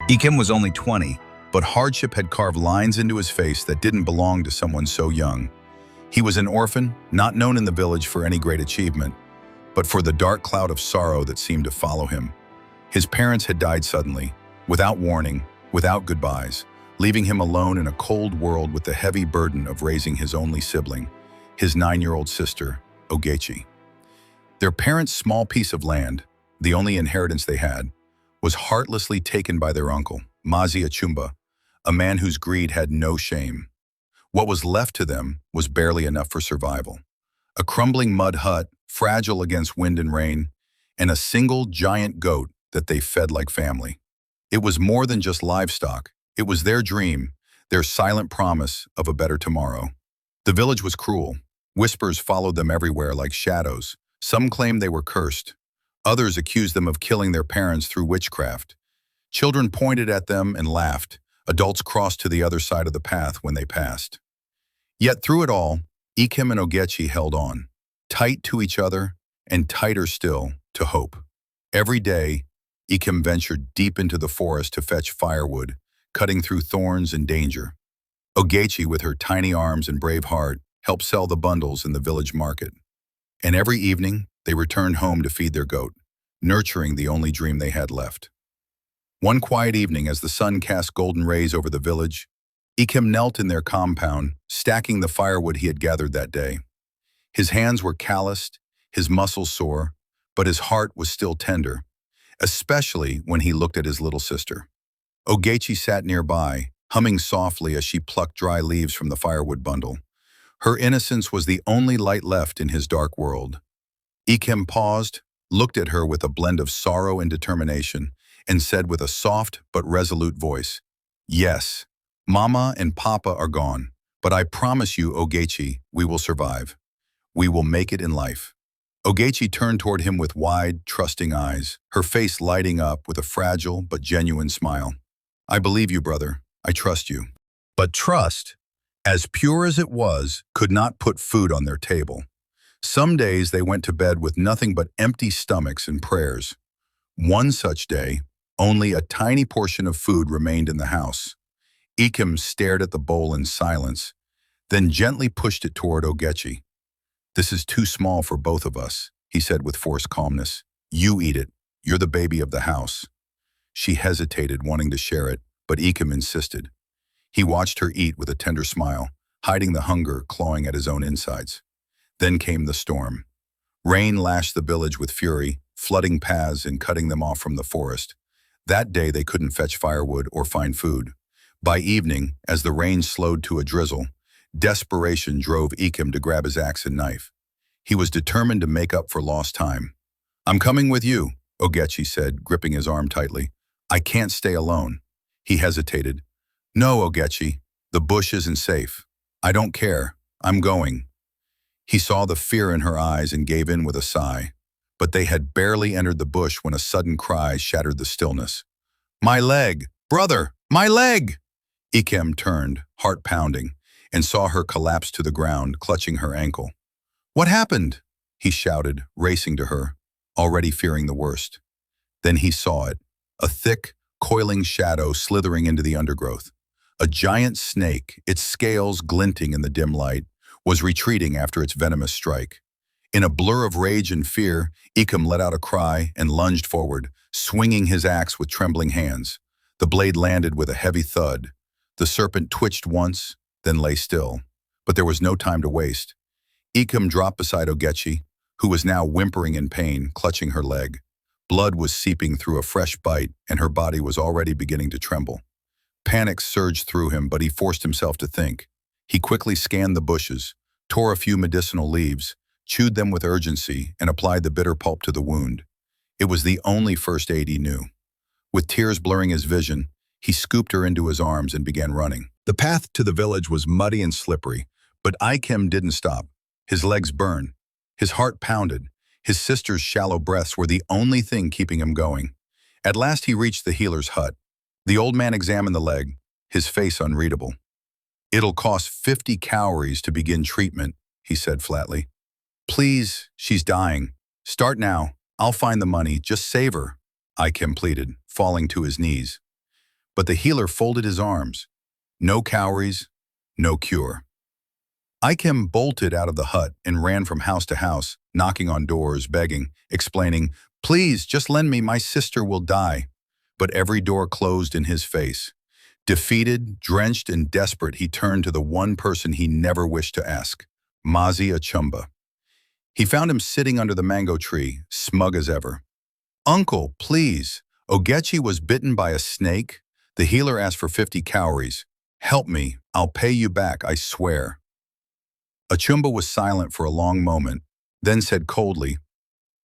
Ikem was only 20, but hardship had carved lines into his face that didn't belong to someone so young. He was an orphan, not known in the village for any great achievement, but for the dark cloud of sorrow that seemed to follow him. His parents had died suddenly, without warning, without goodbyes, leaving him alone in a cold world with the heavy burden of raising his only sibling, his 9-year-old sister, Ogechi. Their parents' small piece of land, the only inheritance they had, was heartlessly taken by their uncle, Mazi Achumba, a man whose greed had no shame. What was left to them was barely enough for survival. A crumbling mud hut, fragile against wind and rain, and a single giant goat that they fed like family. It was more than just livestock. It was their dream, their silent promise of a better tomorrow. The village was cruel. Whispers followed them everywhere like shadows. Some claimed they were cursed. Others accused them of killing their parents through witchcraft. Children pointed at them and laughed. Adults crossed to the other side of the path when they passed. Yet through it all, Ikem and Ogechi held on, tight to each other and tighter still to hope. Every day, Ikem ventured deep into the forest to fetch firewood, cutting through thorns and danger. Ogechi, with her tiny arms and brave heart, helped sell the bundles in the village market. And every evening, they returned home to feed their goat, nurturing the only dream they had left. One quiet evening, as the sun cast golden rays over the village, Ikem knelt in their compound, stacking the firewood he had gathered that day. His hands were calloused, his muscles sore, but his heart was still tender, especially when he looked at his little sister. Ogechi sat nearby, humming softly as she plucked dry leaves from the firewood bundle. Her innocence was the only light left in his dark world. Ikem paused, looked at her with a blend of sorrow and determination, and said with a soft but resolute voice, "Yes, Mama and Papa are gone, but I promise you, Ogechi, we will survive. We will make it in life." Ogechi turned toward him with wide, trusting eyes, her face lighting up with a fragile but genuine smile. "I believe you, brother. I trust you." But trust, as pure as it was, could not put food on their table. Some days they went to bed with nothing but empty stomachs and prayers. One such day, only a tiny portion of food remained in the house. Ikem stared at the bowl in silence, then gently pushed it toward Ogechi. "This is too small for both of us," he said with forced calmness. "You eat it. You're the baby of the house." She hesitated, wanting to share it, but Ikem insisted. He watched her eat with a tender smile, hiding the hunger clawing at his own insides. Then came the storm. Rain lashed the village with fury, flooding paths and cutting them off from the forest. That day they couldn't fetch firewood or find food. By evening, as the rain slowed to a drizzle, desperation drove Ikem to grab his axe and knife. He was determined to make up for lost time. "I'm coming with you," Ogechi said, gripping his arm tightly. "I can't stay alone." He hesitated. "No, Ogechi, the bush isn't safe. I don't care. I'm going." He saw the fear in her eyes and gave in with a sigh. But they had barely entered the bush when a sudden cry shattered the stillness. "My leg! Brother, my leg!" Ikem turned, heart pounding, and saw her collapse to the ground, clutching her ankle. "What happened?" he shouted, racing to her, already fearing the worst. Then he saw it, a thick, coiling shadow slithering into the undergrowth. A giant snake, its scales glinting in the dim light, was retreating after its venomous strike. In a blur of rage and fear, Ikem let out a cry and lunged forward, swinging his axe with trembling hands. The blade landed with a heavy thud. The serpent twitched once, then lay still. But there was no time to waste. Ikem dropped beside Ogechi, who was now whimpering in pain, clutching her leg. Blood was seeping through a fresh bite, and her body was already beginning to tremble. Panic surged through him, but he forced himself to think. He quickly scanned the bushes, tore a few medicinal leaves, chewed them with urgency, and applied the bitter pulp to the wound. It was the only first aid he knew. With tears blurring his vision, he scooped her into his arms and began running. The path to the village was muddy and slippery, but Ikem didn't stop. His legs burned. His heart pounded. His sister's shallow breaths were the only thing keeping him going. At last he reached the healer's hut. The old man examined the leg, his face unreadable. It'll cost 50 cowries to begin treatment, he said flatly. Please, she's dying. Start now. I'll find the money. Just save her, Ikem pleaded, falling to his knees. But the healer folded his arms. No cowries, no cure. Ikem bolted out of the hut and ran from house to house, knocking on doors, begging, explaining, please, just lend me, my sister will die. But every door closed in his face. Defeated, drenched, and desperate, he turned to the one person he never wished to ask, Mazi Achumba. He found him sitting under the mango tree, smug as ever. Uncle, please. Ogechi was bitten by a snake. The healer asked for 50 cowries. Help me. I'll pay you back, I swear. Achumba was silent for a long moment, then said coldly,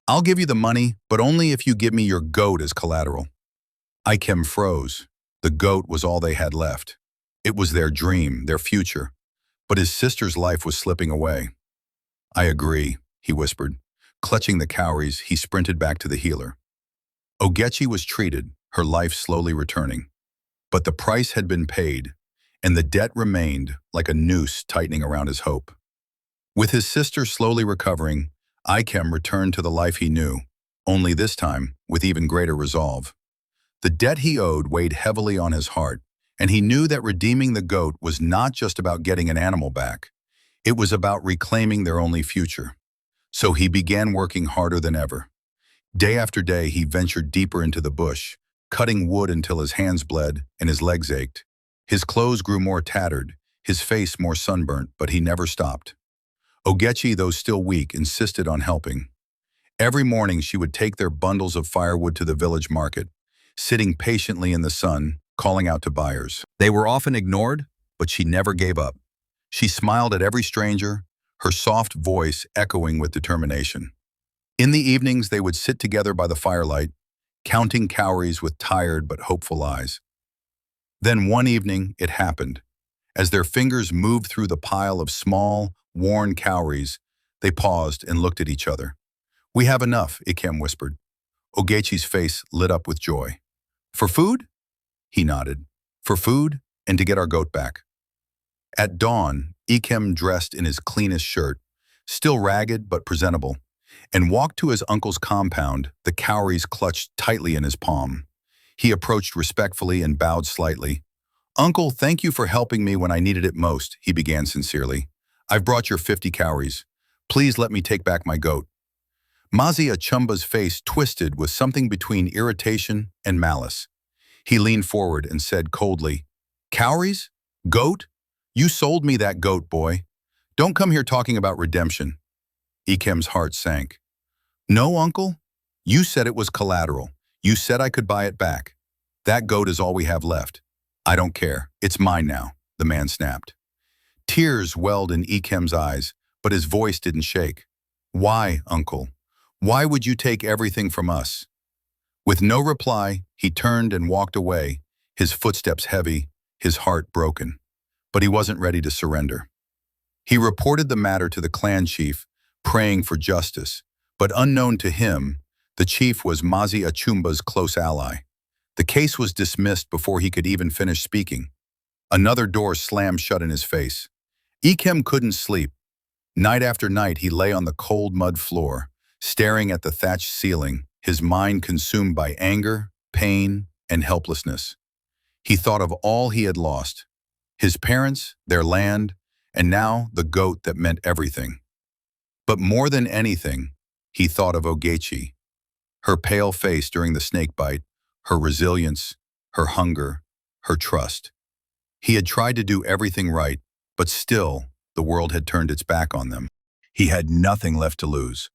I'll give you the money, but only if you give me your goat as collateral. Ikem froze. The goat was all they had left. It was their dream, their future. But his sister's life was slipping away. I agree, he whispered. Clutching the cowries, he sprinted back to the healer. Ogechi was treated, her life slowly returning. But the price had been paid, and the debt remained like a noose tightening around his hope. With his sister slowly recovering, Ikem returned to the life he knew, only this time with even greater resolve. The debt he owed weighed heavily on his heart, and he knew that redeeming the goat was not just about getting an animal back. It was about reclaiming their only future. So he began working harder than ever. Day after day, he ventured deeper into the bush, cutting wood until his hands bled and his legs ached. His clothes grew more tattered, his face more sunburnt, but he never stopped. Ogechi, though still weak, insisted on helping. Every morning she would take their bundles of firewood to the village market, sitting patiently in the sun, calling out to buyers. They were often ignored, but she never gave up. She smiled at every stranger, her soft voice echoing with determination. In the evenings, they would sit together by the firelight, counting cowries with tired but hopeful eyes. Then one evening, it happened. As their fingers moved through the pile of small, worn cowries, they paused and looked at each other. We have enough, Ikem whispered. Ogechi's face lit up with joy. For food? He nodded. For food and to get our goat back. At dawn, Ikem dressed in his cleanest shirt, still ragged but presentable, and walked to his uncle's compound, the cowries clutched tightly in his palm. He approached respectfully and bowed slightly. Uncle, thank you for helping me when I needed it most, he began sincerely. I've brought your 50 cowries. Please let me take back my goat. Mazi Achumba's face twisted with something between irritation and malice. He leaned forward and said coldly, Cowries? Goat? You sold me that goat, boy. Don't come here talking about redemption. Ikem's heart sank. No, uncle. You said it was collateral. You said I could buy it back. That goat is all we have left. I don't care. It's mine now, the man snapped. Tears welled in Ikem's eyes, but his voice didn't shake. Why, uncle? Why would you take everything from us? With no reply, he turned and walked away, his footsteps heavy, his heart broken. But he wasn't ready to surrender. He reported the matter to the clan chief, praying for justice, but unknown to him, the chief was Mazi Achumba's close ally. The case was dismissed before he could even finish speaking. Another door slammed shut in his face. Ikem couldn't sleep. Night after night, he lay on the cold mud floor, staring at the thatched ceiling, his mind consumed by anger, pain, and helplessness. He thought of all he had lost, his parents, their land, and now the goat that meant everything. But more than anything, he thought of Ogechi, her pale face during the snake bite, her resilience, her hunger, her trust. He had tried to do everything right, but still, the world had turned its back on them. He had nothing left to lose.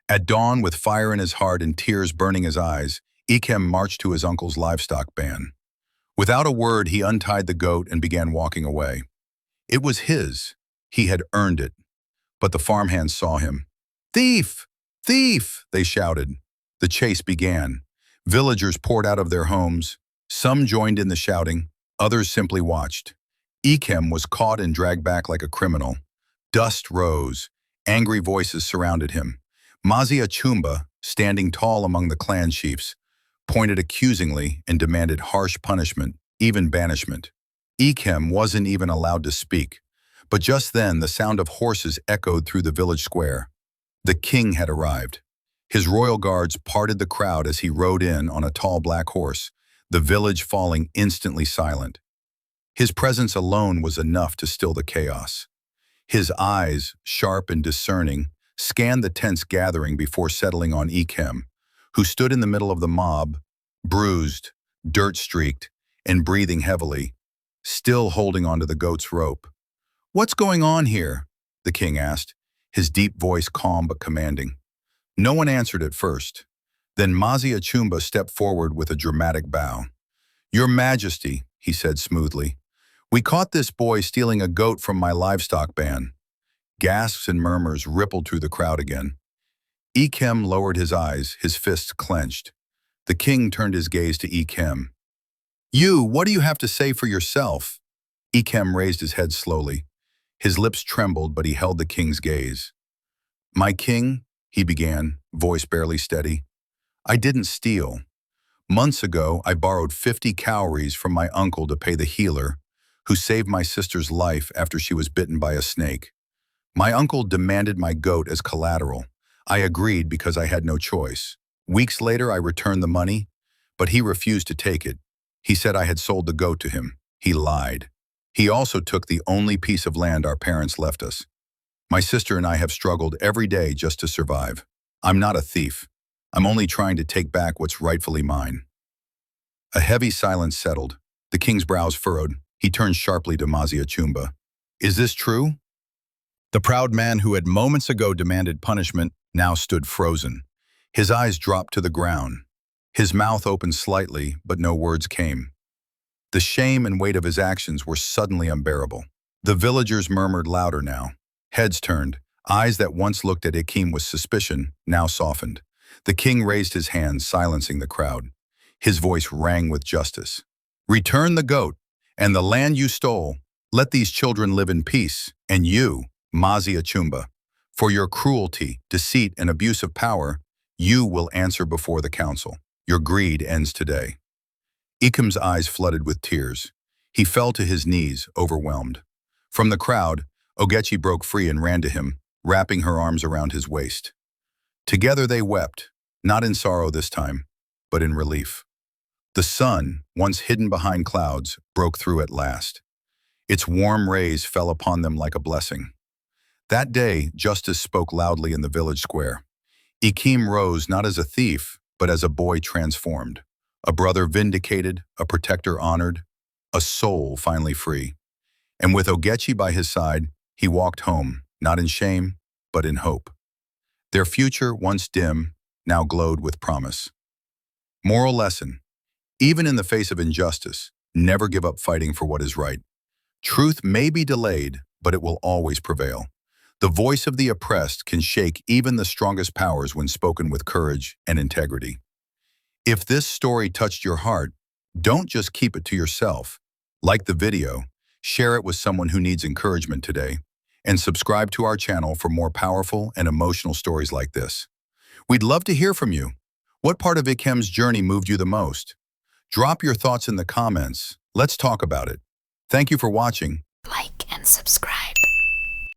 At dawn, with fire in his heart and tears burning his eyes, Ikem marched to his uncle's livestock ban. Without a word, he untied the goat and began walking away. It was his. He had earned it. But the farmhands saw him. Thief! Thief! They shouted. The chase began. Villagers poured out of their homes. Some joined in the shouting. Others simply watched. Ikem was caught and dragged back like a criminal. Dust rose. Angry voices surrounded him. Mazi Achumba, standing tall among the clan chiefs, pointed accusingly and demanded harsh punishment, even banishment. Ikem wasn't even allowed to speak, but just then the sound of horses echoed through the village square. The king had arrived. His royal guards parted the crowd as he rode in on a tall black horse, the village falling instantly silent. His presence alone was enough to still the chaos. His eyes, sharp and discerning, scanned the tense gathering before settling on Ikem, who stood in the middle of the mob, bruised, dirt-streaked, and breathing heavily, still holding onto the goat's rope. "What's going on here?" the king asked, his deep voice calm but commanding. No one answered at first. Then Mazi Achumba stepped forward with a dramatic bow. "Your Majesty," he said smoothly, "we caught this boy stealing a goat from my livestock ban." Gasps and murmurs rippled through the crowd again. Ikem lowered his eyes, his fists clenched. The king turned his gaze to Ikem. What do you have to say for yourself?" Ikem raised his head slowly. His lips trembled, but he held the king's gaze. "My king," he began, voice barely steady, "I didn't steal. Months ago, I borrowed 50 cowries from my uncle to pay the healer, who saved my sister's life after she was bitten by a snake. My uncle demanded my goat as collateral. I agreed because I had no choice. Weeks later, I returned the money, but he refused to take it. He said I had sold the goat to him. He lied. He also took the only piece of land our parents left us. My sister and I have struggled every day just to survive. I'm not a thief. I'm only trying to take back what's rightfully mine." A heavy silence settled. The king's brows furrowed. He turned sharply to Mazi Achumba. "Is this true?" The proud man who had moments ago demanded punishment now stood frozen. His eyes dropped to the ground. His mouth opened slightly, but no words came. The shame and weight of his actions were suddenly unbearable. The villagers murmured louder now. Heads turned. Eyes that once looked at Ikem with suspicion now softened. The king raised his hand, silencing the crowd. His voice rang with justice. "Return the goat and the land you stole. Let these children live in peace. And you, Mazi Achumba, for your cruelty, deceit, and abuse of power, you will answer before the council. Your greed ends today." Ikem's eyes flooded with tears. He fell to his knees, overwhelmed. From the crowd, Ogechi broke free and ran to him, wrapping her arms around his waist. Together they wept, not in sorrow this time, but in relief. The sun, once hidden behind clouds, broke through at last. Its warm rays fell upon them like a blessing. That day, justice spoke loudly in the village square. Ikem rose not as a thief, but as a boy transformed. A brother vindicated, a protector honored, a soul finally free. And with Ogechi by his side, he walked home, not in shame, but in hope. Their future, once dim, now glowed with promise. Moral lesson: even in the face of injustice, never give up fighting for what is right. Truth may be delayed, but it will always prevail. The voice of the oppressed can shake even the strongest powers when spoken with courage and integrity. If this story touched your heart, don't just keep it to yourself. Like the video, share it with someone who needs encouragement today, and subscribe to our channel for more powerful and emotional stories like this. We'd love to hear from you. What part of Ikem's journey moved you the most? Drop your thoughts in the comments. Let's talk about it. Thank you for watching. Like and subscribe.